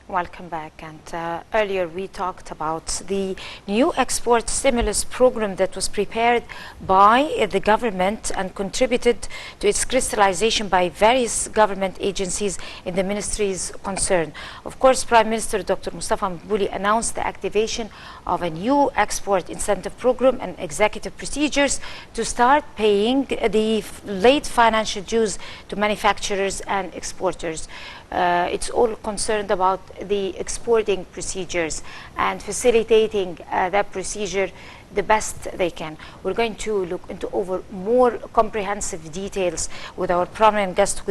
Welcome back. And earlier we talked about the new export stimulus program that was prepared by the government and contributed to its crystallization by various government agencies in the ministries concerned. Of course, Prime Minister Dr. Mostafa announced the activation of a new export incentive program and executive procedures to start paying the late financial dues to manufacturers and exporters. It's all concerned about the exporting procedures and facilitating that procedure the best they can. We're going to look into over more comprehensive details with our prominent guest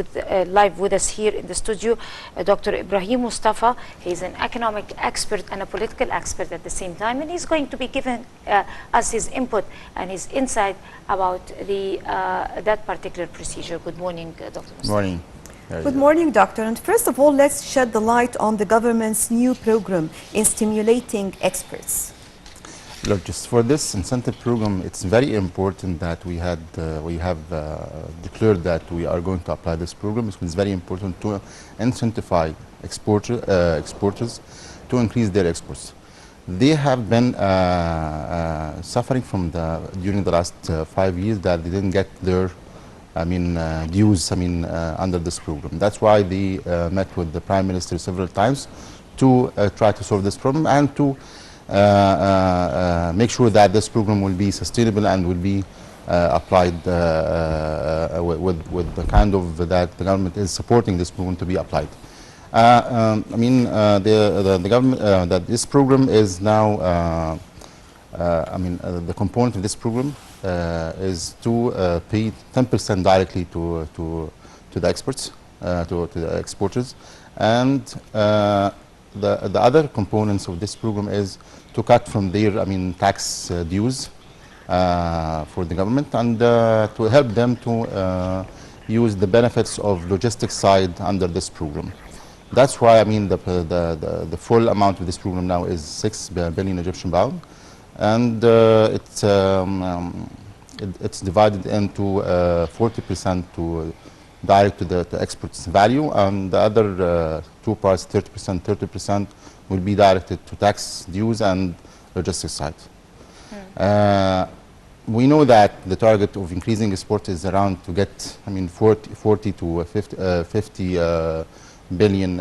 live with us here in the studio, Dr. Ibrahim Mostafa. He's an economic expert and a political expert at the same time, and he's going to be giving us his input and his insight about that particular procedure. Good morning, Dr. Mostafa. Good morning. Good morning, Doctor. And first of all, let's shed the light on the government's new program in stimulating exports. Look, just for this incentive program, it's very important that we have declared that we are going to apply this program. It's very important to incentivize exporters to increase their exports. They have been suffering from during the last 5 years that they didn't get their dues under this program. That's why they met with the Prime Minister several times to try to solve this problem and to make sure that this program will be sustainable and will be applied with the kind of that the government is supporting this program to be applied. The government that this program is now the component of this program is to pay 10% directly to the exports, to the exporters, and the other components of this program is to cut from their tax dues for the government and to help them to use the benefits of logistics side under this program. That's why the full amount of this program now is 6 billion Egyptian pound. And it's divided into 40% to direct to the exports value, and the other two parts, 30% will be directed to tax dues and logistics side. We know that the target of increasing export is around to get 40 to 50 billion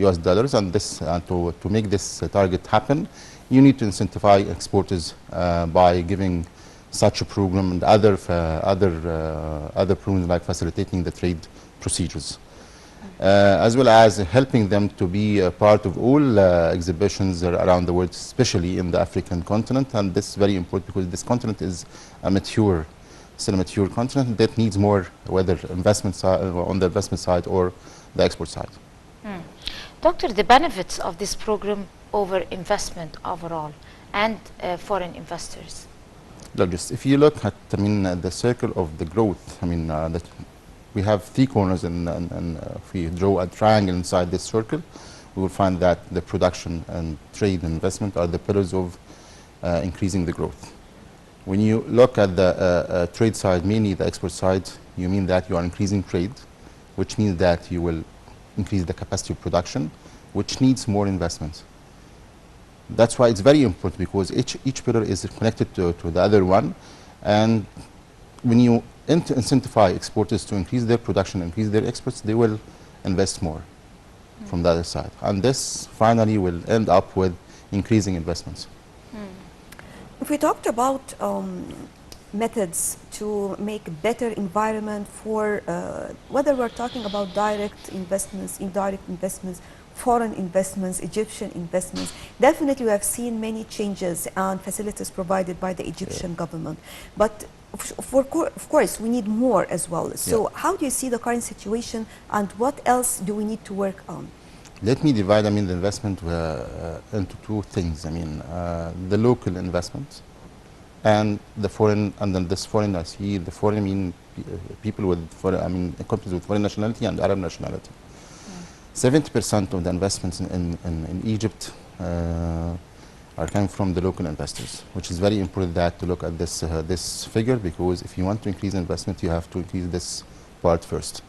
US dollars, and this to make this target happen, you need to incentivize exporters by giving such a program and other programs like facilitating the trade procedures, as well as helping them to be a part of all exhibitions around the world, especially in the African continent. And this is very important because this continent is still a mature continent that needs more, whether investment on the investment side or the export side. Doctor, the benefits of this program over investment overall and foreign investors? Look, just if you look at the circle of the growth, we have three corners, and if we draw a triangle inside this circle, we will find that the production and trade and investment are the pillars of increasing the growth. When you look at the trade side, mainly the export side, you mean that you are increasing trade, which means that you will increase the capacity of production, which needs more investment. That's why it's very important, because each pillar is connected to the other one. And when you incentivize exporters to increase their production, increase their exports, they will invest more from the other side. And this finally will end up with increasing investments. If we talked about methods to make a better environment for whether we're talking about direct investments, indirect investments, foreign investments, Egyptian investments, definitely we have seen many changes and facilities provided by the Egyptian government. But of course, we need more as well. So how do you see the current situation, and what else do we need to work on? Let me divide the investment into two things. The local investment and the foreign, and then this foreign, I see the foreign people with companies with foreign nationality and Arab nationality. 70% of the investments in Egypt are coming from the local investors, which is very important that to look at this figure, because if you want to increase investment, you have to increase this part first.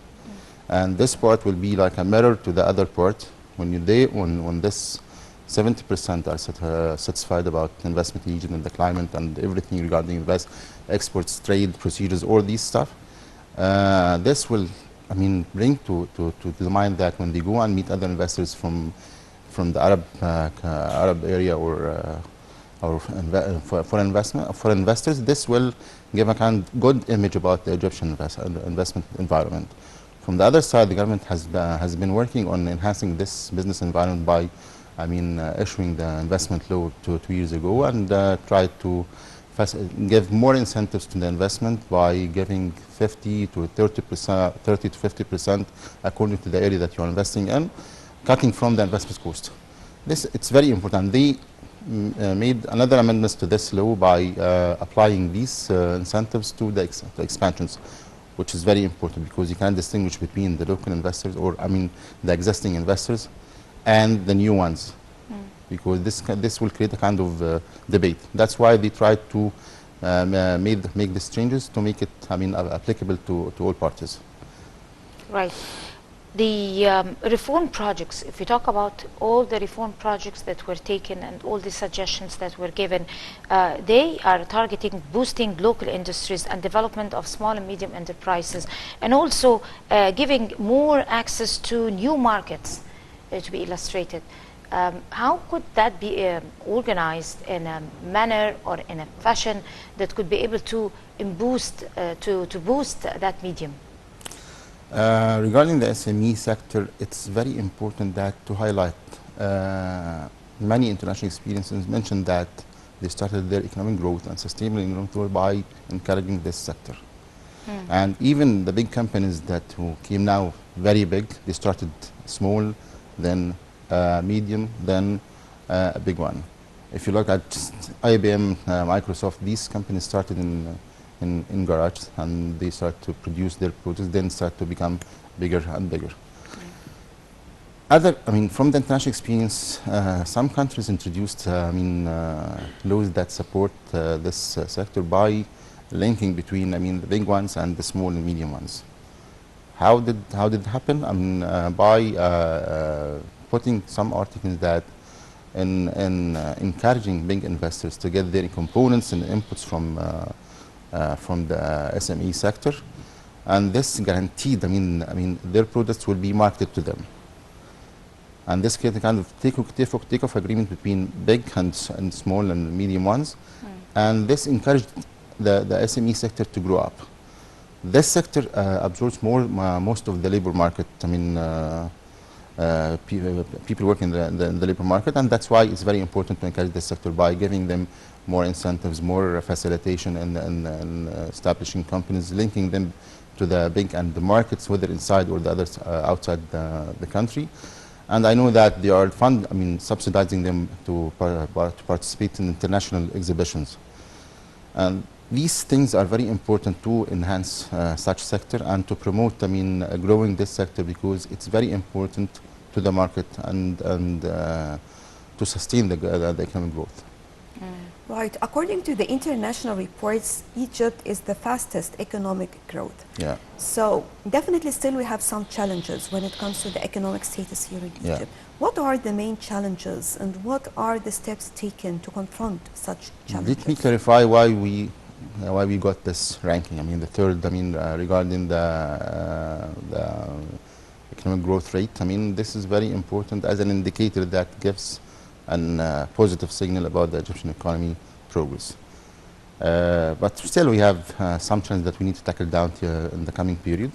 And this part will be like a mirror to the other part, when this 70% are satisfied about investment region and the climate and everything regarding exports, trade, procedures, all these stuff, this will, I mean, bring to the mind that when they go and meet other investors from the Arab area or for investors, this will give a kind of good image about the Egyptian investment environment. From the other side, the government has been working on enhancing this business environment by, I mean, issuing the investment law 2 years ago, and tried to give more incentives to the investment by giving 50 to 30%, 30 to 50% according to the area that you're investing in, cutting from the investment cost. This, it's very important. They made another amendments to this law by applying these incentives to the expansions, which is very important because you can distinguish between the local investors, or I mean the existing investors, and the new ones, because this will create a kind of debate. That's why they tried to make these changes to make it, I mean, applicable to all parties. Right. The reform projects, if we talk about all the reform projects that were taken and all the suggestions that were given, they are targeting boosting local industries and development of small and medium enterprises, and also giving more access to new markets, to be illustrated. How could that be organized in a manner or in a fashion that could be able to boost that medium? Regarding the SME sector, it's very important that to highlight many international experiences mentioned that they started their economic growth and sustainable economic growth by encouraging this sector. And even the big companies that who came now very big, they started small, then medium, then a big one. If you look at IBM, Microsoft, these companies started in garage, and they start to produce their products, then start to become bigger and bigger. I mean, from the international experience, some countries introduced, laws that support this sector by linking between, the big ones and the small and medium ones. How did it happen? By putting some articles that in encouraging big investors to get their components and inputs from the SME sector, and this guaranteed, their products will be marketed to them. And this created a kind of take-off agreement between big and small and medium ones, and this encouraged the SME sector to grow up. This sector absorbs most of the labor market. People work in the labor market, and that's why it's very important to encourage this sector by giving them more incentives, more facilitation, and establishing companies, linking them to the big and the markets, whether inside or the others outside the country. And I know that they are subsidizing them to participate in international exhibitions. And these things are very important to enhance such sector and to promote, growing this sector, because it's very important to the market and to sustain the economic growth. Right. According to the international reports, Egypt is the fastest economic growth. Yeah. So definitely still we have some challenges when it comes to the economic status here in Egypt. What are the main challenges, and what are the steps taken to confront such challenges? Let me clarify why we got this ranking. The third, regarding the economic growth rate. This is very important as an indicator that gives a positive signal about the Egyptian economy progress. But still we have some challenges that we need to tackle down in the coming period.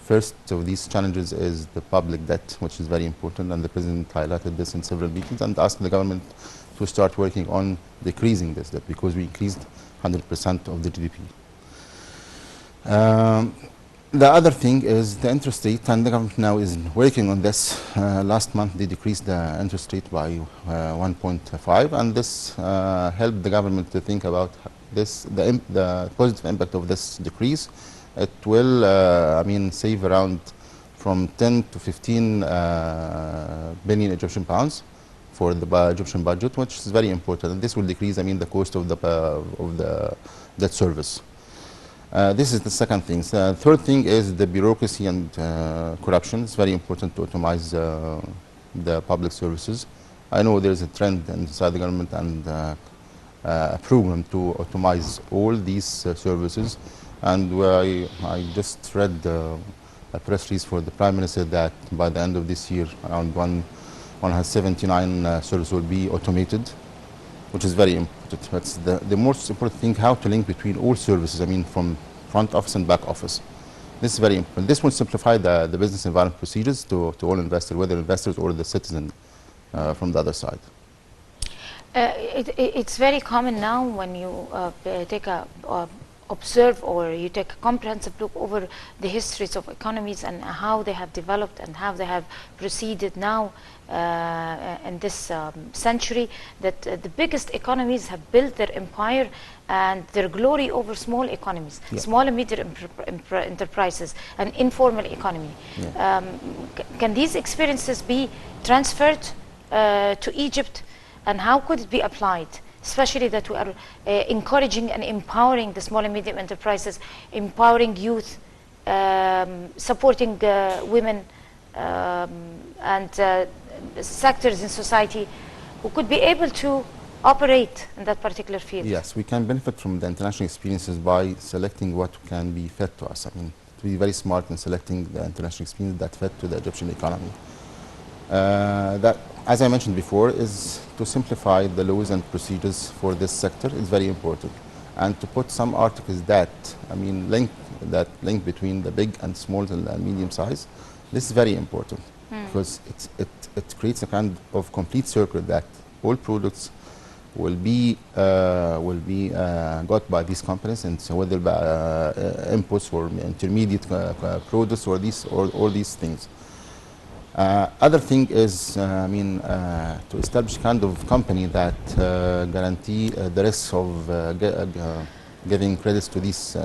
First of these challenges is the public debt, which is very important, and the President highlighted this in several meetings and asked the government to start working on decreasing this debt, because we increased 100% of the GDP. The other thing is the interest rate, and the government now is working on this. Last month they decreased the interest rate by 1.5, and this helped the government to think about this, the positive impact of this decrease. It will save around from 10 to 15 billion Egyptian pounds for the Egyptian budget, which is very important, and this will decrease the cost of the debt service. This is the second thing. The third thing is the bureaucracy and corruption. It's very important to optimize the public services. I know there's a trend inside the government and a program to automate all these services. And I just read a press release for the Prime Minister that by the end of this year, around 179 services will be automated, which is very important. That's the most important thing, how to link between all services, I mean, from front office and back office. This is very important. This will simplify the business environment procedures to all investors, whether investors or the citizen from the other side. It's very common now when you take a observe or you take a comprehensive look over the histories of economies and how they have developed and how they have proceeded now in this century, that the biggest economies have built their empire and their glory over small economies, small and medium enterprises and informal economy. Can these experiences be transferred to Egypt, and how could it be applied? Especially that we are encouraging and empowering the small and medium enterprises, empowering youth, supporting women and sectors in society who could be able to operate in that particular field. Yes, we can benefit from the international experiences by selecting what can be fit to us. I mean, to be very smart in selecting the international experience that fit to the Egyptian economy. That, as I mentioned before, is to simplify the laws and procedures for this sector is very important, and to put some articles that, I mean, link between the big and small and medium size. This is very important because it creates a kind of complete circle that all products will be got by these companies, and so whether by inputs or intermediate products or all these things. Other thing is, to establish kind of company that guarantee the risk of giving credits to these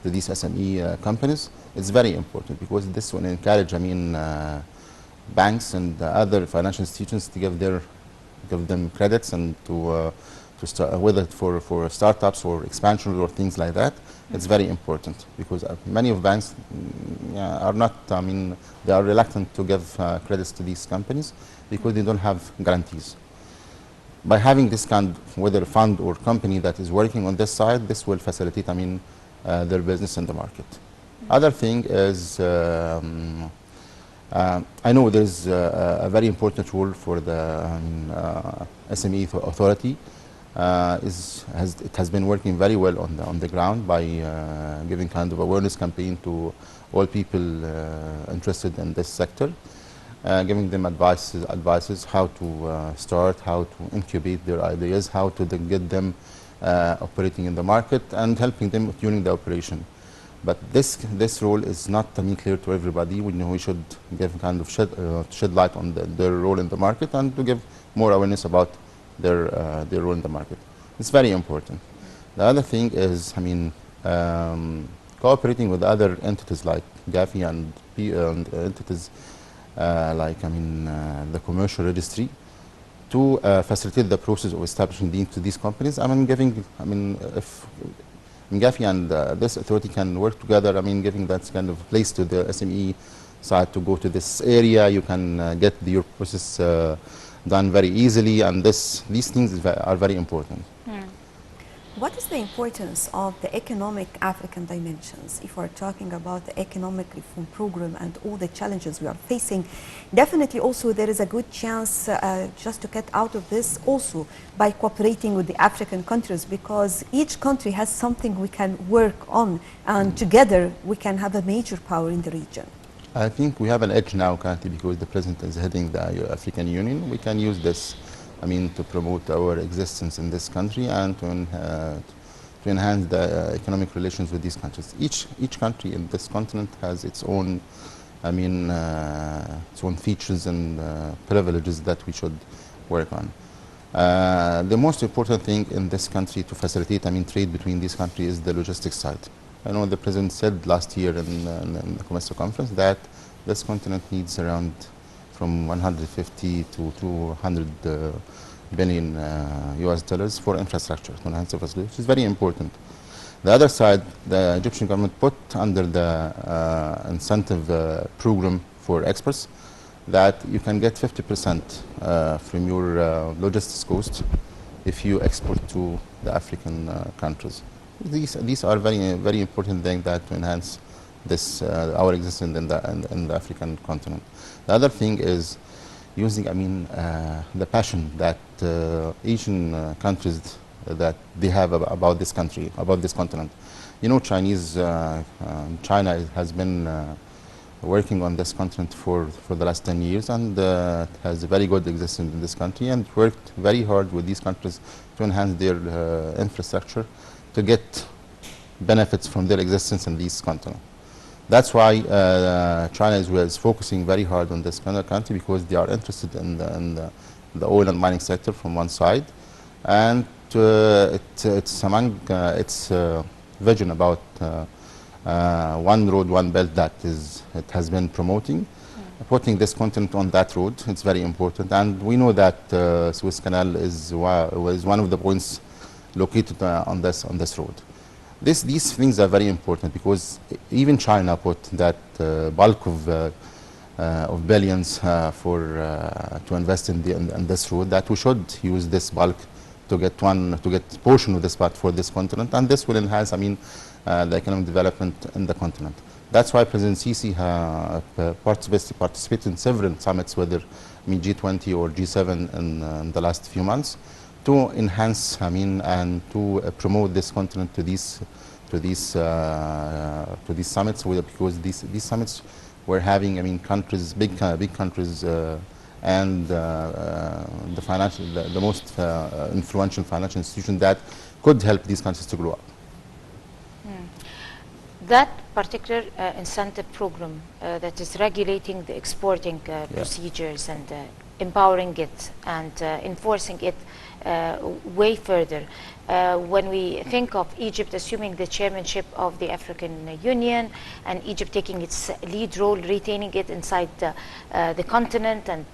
SME companies. It's very important because this will encourage, banks and other financial institutions to give them credits and to start, whether for startups or expansion or things like that. It's very important because many of banks are not, they are reluctant to give credits to these companies because they don't have guarantees. By having this kind, whether fund or company that is working on this side, this will facilitate, their business in the market. Other thing is, I know there's a very important role for the SME authority. It has been working very well on the ground by giving kind of awareness campaign to all people interested in this sector, giving them advices how to start, how to incubate their ideas, how to get them operating in the market, and helping them during the operation. But this role is not clear to everybody. We should give kind of shed light on their role in the market and to give more awareness about their role in the market. It's very important. The other thing is, cooperating with other entities like GAFI and entities like the commercial registry to facilitate the process of establishing these companies. If GAFI and this authority can work together, giving that kind of place to the SME side to go to this area, you can get your process done very easily, and these things are very important. What is the importance of the economic African dimensions? If we're talking about the economic reform program and all the challenges we are facing, definitely also there is a good chance just to get out of this also by cooperating with the African countries, because each country has something we can work on, and together we can have a major power in the region. I think we have an edge now currently because the President is heading the African Union. We can use this, to promote our existence in this country and to enhance the economic relations with these countries. Each country in this continent has its own, its own features and privileges that we should work on. The most important thing in this country to facilitate, trade between these countries is the logistics side. I know the President said last year in the Commercial Conference that this continent needs around from 150 to 200 billion US dollars for infrastructure, to enhance infrastructure, which is very important. The other side, the Egyptian government put under the incentive program for experts that you can get 50% from your logistics cost if you export to the African countries. These are very important things that to enhance this our existence in the African continent. The other thing is using, the passion that Asian countries that they have about this country, about this continent. You know, China has been working on this continent for the last 10 years and has a very good existence in this country and worked very hard with these countries to enhance their infrastructure to get benefits from their existence in this continent. That's why China is focusing very hard on this kind of country, because they are interested in the oil and mining sector from one side, and it's among its vision about one road, one belt that it has been promoting. Putting this continent on that road, it's very important, and we know that Suez Canal is one of the points located on this road. These things are very important, because even China put that bulk of billions to invest in this road, that we should use this bulk to get portion of this part for this continent, and this will enhance, the economic development in the continent. That's why President Sisi participated in several summits, whether G20 or G7 in the last few months, to enhance, and to promote this continent to these summits, because these summits were having, countries, big countries, and the most influential financial institution that could help these countries to grow up. That particular incentive program that is regulating the exporting procedures and empowering it and enforcing it way further. When we think of Egypt assuming the chairmanship of the African Union, and Egypt taking its lead role, retaining it inside the continent, and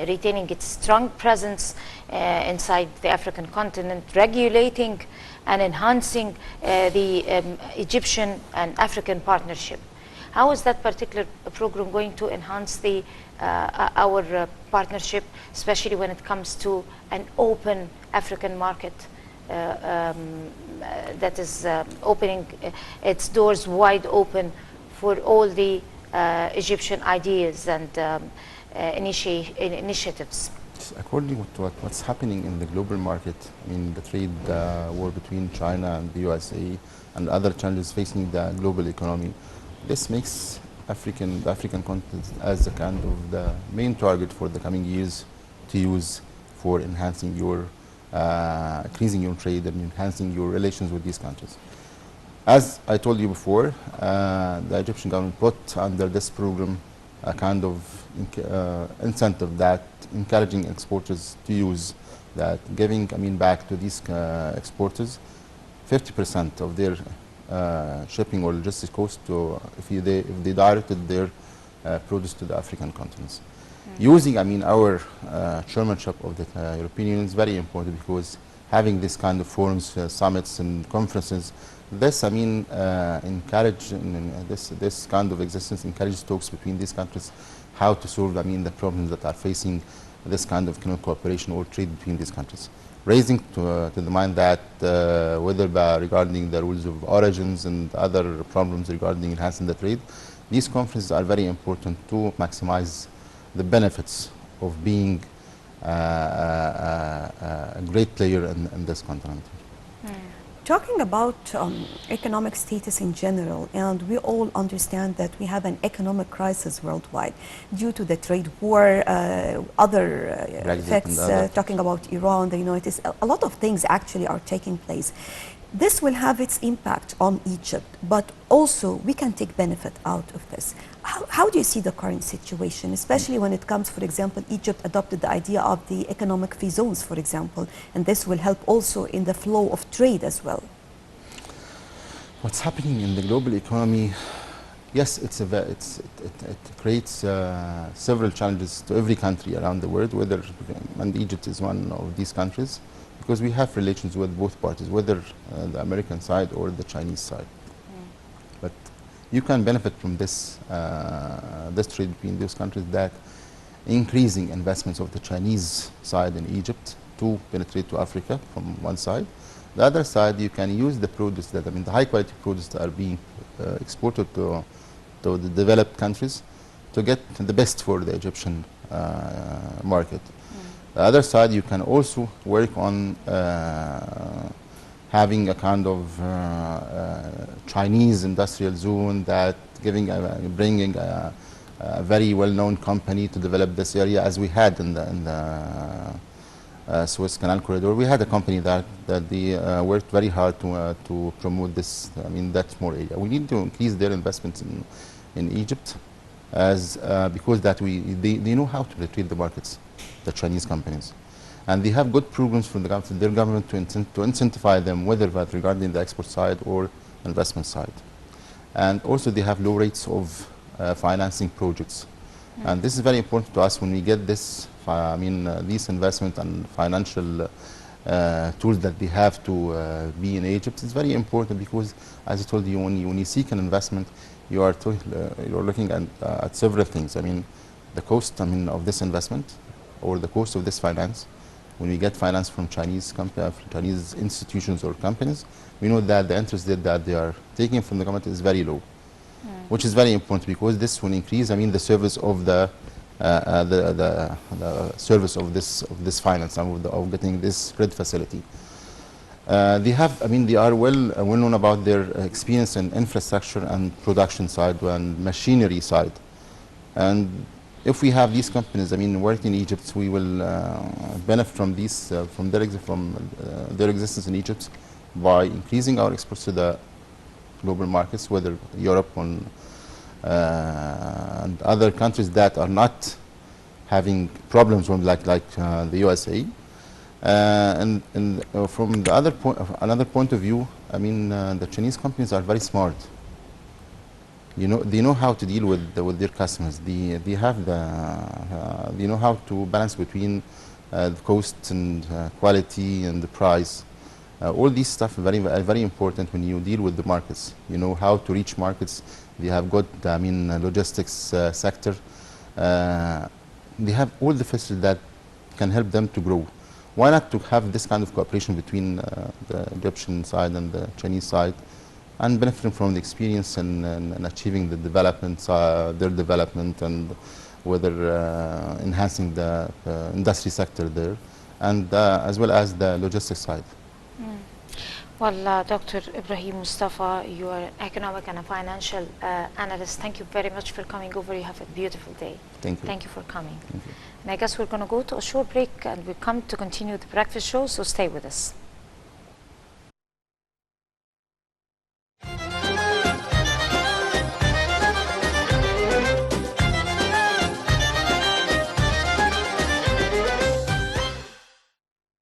retaining its strong presence inside the African continent, regulating and enhancing the Egyptian and African partnership. How is that particular program going to enhance our partnership, especially when it comes to an open African market that is opening its doors wide open for all the Egyptian ideas and initiatives? According to what's happening in the global market, the trade war between China and the USA and other challenges facing the global economy, this makes the African continent as a kind of the main target for the coming years to use for enhancing increasing your trade and enhancing your relations with these countries. As I told you before, the Egyptian government put under this program a kind of incentive that encouraging exporters to use, that giving back to these exporters 50% of their shipping or logistics cost if they directed their produce to the African continents. Using our chairmanship of the European Union is very important, because having this kind of forums, summits and conferences, this encourage this kind of existence encourages talks between these countries, how to solve the problems that are facing this kind of economic cooperation or trade between these countries. Raising to the mind that whether regarding the rules of origins and other problems regarding enhancing the trade, these conferences are very important to maximize the benefits of being a great player in this continent. Talking about economic status in general, and we all understand that we have an economic crisis worldwide due to the trade war, other effects, talking about Iran, the United States, a lot of things actually are taking place. This will have its impact on Egypt, but also we can take benefit out of this. How do you see the current situation, especially when it comes, for example, Egypt adopted the idea of the economic free zones, for example, and this will help also in the flow of trade as well? What's happening in the global economy, yes, it creates several challenges to every country around the world, and Egypt is one of these countries, because we have relations with both parties, whether the American side or the Chinese side. But you can benefit from this trade between those countries, that increasing investments of the Chinese side in Egypt to penetrate to Africa from one side. The other side, you can use the produce that, I mean, the high quality produce that are being exported to the developed countries to get the best for the Egyptian market. The other side, you can also work on having a kind of Chinese industrial zone that bringing a very well-known company to develop this area, as we had in the Suez Canal corridor. We had a company that they worked very hard to promote this. I mean, that small area. We need to increase their investments in Egypt, as because that they know how to penetrate the markets, the Chinese companies, and they have good programs from their government to incentivize them, whether that regarding the export side or investment side, and also they have low rates of financing projects. And this is very important to us when we get this, these investment and financial tools that they have to be in Egypt. It's very important because, as I told you, when you seek an investment, you're looking at several things. I mean, the cost, of this investment, or the cost of this finance. When we get finance from Chinese institutions or companies, we know that the interest rate that they are taking from the government is very low. Which is very important because this will increase, the service of the service of this finance, of getting this credit facility. They are well known about their experience in infrastructure and production side and machinery side. And if we have these companies, working in Egypt, we will benefit from these, from their existence in Egypt by increasing our exports to the global markets, whether Europe and other countries that are not having problems with like the USA. And from the another point of view, the Chinese companies are very smart. They know how to deal with their customers. They know how to balance between the cost and quality and the price. All these stuff are very important when you deal with the markets. You know how to reach markets. They have got, logistics sector. They have all the facilities that can help them to grow. Why not to have this kind of cooperation between the Egyptian side and the Chinese side, and benefiting from the experience and achieving the development, their development, and whether enhancing the industry sector there, and as well as the logistics side. Well, Dr. Ibrahim Mostafa, you are an economic and a financial analyst. Thank you very much for coming over. You have a beautiful day. Thank you. Thank you for coming. Thank you. And I guess we're going to go to a short break, and we come to continue the breakfast show, so stay with us.